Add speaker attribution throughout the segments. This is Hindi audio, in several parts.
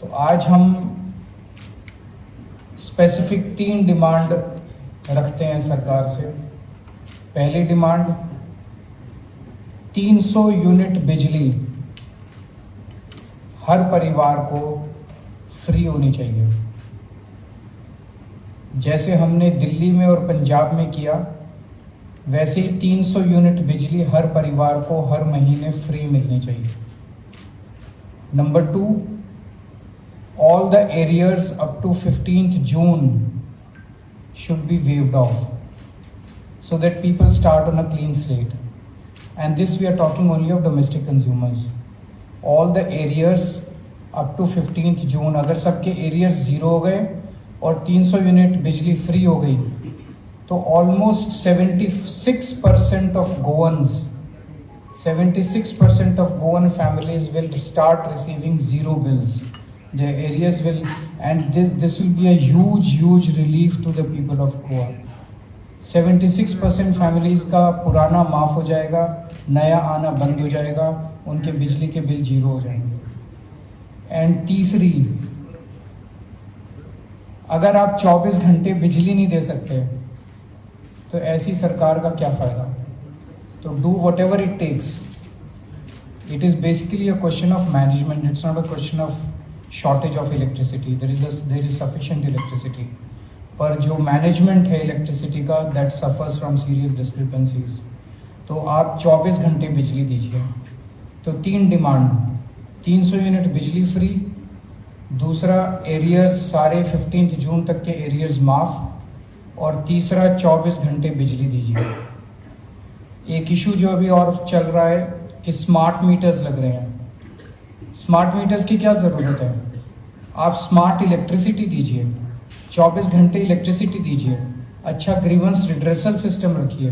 Speaker 1: तो आज हम स्पेसिफिक 3 डिमांड रखते हैं सरकार से। पहली डिमांड 300 यूनिट बिजली हर परिवार को फ्री होनी चाहिए। जैसे हमने दिल्ली में और पंजाब में किया, वैसे ही 300 यूनिट बिजली हर परिवार को हर महीने फ्री मिलनी चाहिए। Number 2, all the arrears up to 15th June should be waived off so that people start on a clean slate. And this we are talking only of domestic consumers. All the arrears up to 15th June, अगर सबके arrears 0 हो गए और 300 यूनिट बिजली फ्री हो गई तो almost 76% of Goans, 76% of Goan families will start receiving zero bills. The areas will, and this will be a huge relief to the people of Goa. 76% families का पुराना माफ़ हो जाएगा, नया आना बंद हो जाएगा, उनके बिजली के बिल 0 हो जाएंगे। एंड तीसरी, अगर आप 24 घंटे बिजली नहीं दे सकते तो ऐसी सरकार का क्या फ़ायदा। तो do whatever it takes. It is basically a question of management, it's not a question of shortage of electricity. There is sufficient electricity, पर जो मैनेजमेंट है इलेक्ट्रिसिटी का, that suffers from serious discrepancies. तो आप 24 घंटे बिजली दीजिए। तो 3 डिमांड, 300 यूनिट बिजली फ्री, दूसरा एरियर्स सारे 15 जून तक के एरियर्स माफ़, और तीसरा 24 घंटे बिजली दीजिए। एक इशू जो अभी और चल रहा है कि स्मार्ट मीटर्स लग रहे हैं। स्मार्ट मीटर्स की क्या ज़रूरत है? आप स्मार्ट इलेक्ट्रिसिटी दीजिए, 24 घंटे इलेक्ट्रिसिटी दीजिए, अच्छा ग्रीवेंस रिड्रेसल सिस्टम रखिए।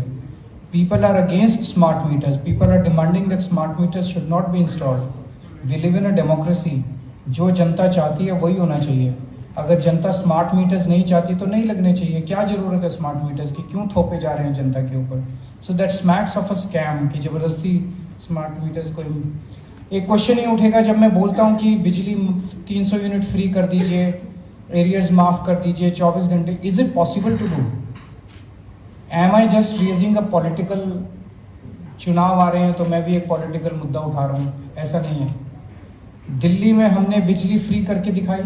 Speaker 1: People are against smart meters, people are demanding that smart meters should not be installed. We live in a democracy, जो जनता चाहती है वही होना चाहिए। अगर जनता स्मार्ट मीटर्स नहीं चाहती तो नहीं लगने चाहिए। क्या ज़रूरत है स्मार्ट मीटर्स की? क्यों थोपे जा रहे हैं जनता के ऊपर? So that smacks of a scam कि ज़बरदस्ती स्मार्ट मीटर्स को। एक क्वेश्चन ही उठेगा जब मैं बोलता हूँ कि बिजली 300 यूनिट फ्री कर दीजिए, एरियर्स माफ़ कर दीजिए, 24 घंटे। Is it possible to do? Am I just raising a political, चुनाव आ रहे हैं तो मैं भी एक पॉलिटिकल मुद्दा उठा रहा हूँ? ऐसा नहीं है। दिल्ली में हमने बिजली फ्री करके दिखाई,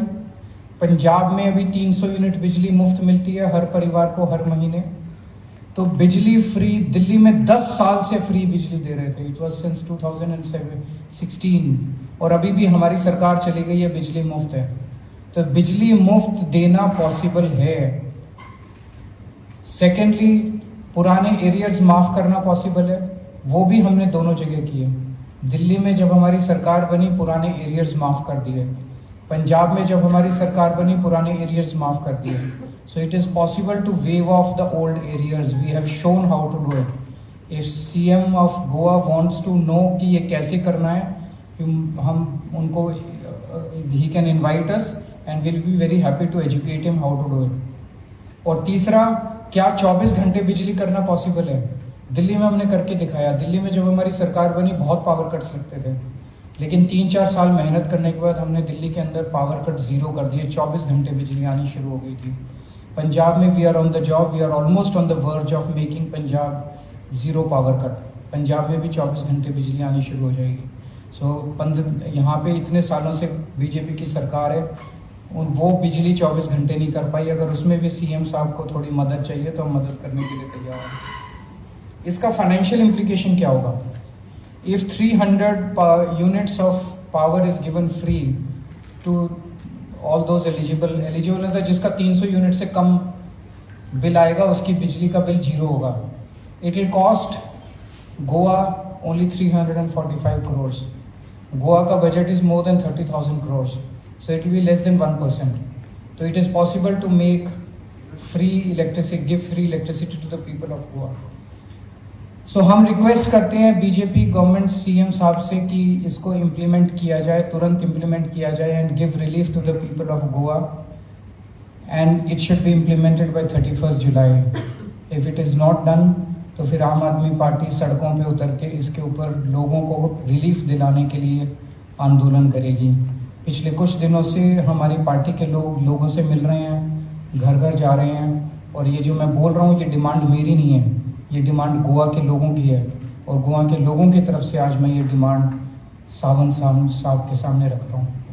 Speaker 1: पंजाब में अभी 300 यूनिट बिजली मुफ्त मिलती है हर परिवार को हर महीने। तो बिजली फ्री, दिल्ली में 10 साल से फ्री बिजली दे रहे थे, इट वॉज सिंस 2016, और अभी भी हमारी सरकार चली गई है, बिजली मुफ्त है। तो बिजली मुफ्त देना पॉसिबल है। सेकेंडली, पुराने एरियर्स माफ़ करना पॉसिबल है, वो भी हमने दोनों जगह किए। दिल्ली में जब हमारी सरकार बनी, पुराने एरियर्स माफ़ कर दिए। पंजाब में जब हमारी सरकार बनी, पुराने एरियर्स माफ़ कर दिए। So it is possible to waive off the old arrears. We have shown how to do it. If CM of Goa wants to know कि ये कैसे करना है, हम उनको, he can invite us and will be very happy to educate him how to do it. और तीसरा, क्या 24 घंटे बिजली करना पॉसिबल है? दिल्ली में हमने करके दिखाया। दिल्ली में जब हमारी सरकार बनी, बहुत पावर कट्स लगते थे, लेकिन 3-4 साल मेहनत करने के बाद हमने दिल्ली के अंदर पावर कट 0 कर दिए, 24 घंटे बिजली आनी शुरू हो गई थी। पंजाब में we are on the job, we are almost on the verge of making Punjab 0 power cut. Punjab में भी 24 घंटे बिजली आनी शुरू हो जाएगी। सो यहाँ पे इतने सालों से बीजेपी की सरकार है, वो बिजली 24 घंटे नहीं कर पाई। अगर उसमें भी सीएम साहब को थोड़ी मदद चाहिए तो हम मदद करने के लिए तैयार हैं। इसका फाइनेंशियल इम्प्लीकेशन क्या होगा? If 300 units of power is given free to all those eligible मतलब जिसका 300 यूनिट से कम बिल आएगा, उसकी बिजली का बिल 0 होगा। It will cost Goa only 345 crores. Goa का budget is more than 30,000 crores. So it will be less than 1%. So it is possible to make free electricity, give free electricity to the people of Goa. सो हम रिक्वेस्ट करते हैं बीजेपी गवर्नमेंट, सीएम साहब से कि इसको इम्प्लीमेंट किया जाए, तुरंत इम्प्लीमेंट किया जाए and give relief to the people of Goa, and it should be implemented by 31 July. If it is not done तो फिर आम आदमी पार्टी सड़कों पे उतर के इसके ऊपर लोगों को रिलीफ दिलाने के लिए आंदोलन करेगी। पिछले कुछ दिनों से हमारी पार्टी के लोगों से मिल रहे हैं, घर घर जा रहे हैं, और ये जो मैं बोल रहा हूँ ये डिमांड मेरी नहीं है, ये डिमांड गोवा के लोगों की है, और गोवा के लोगों की तरफ से आज मैं ये डिमांड सावंत साहब के सामने रख रहा हूँ।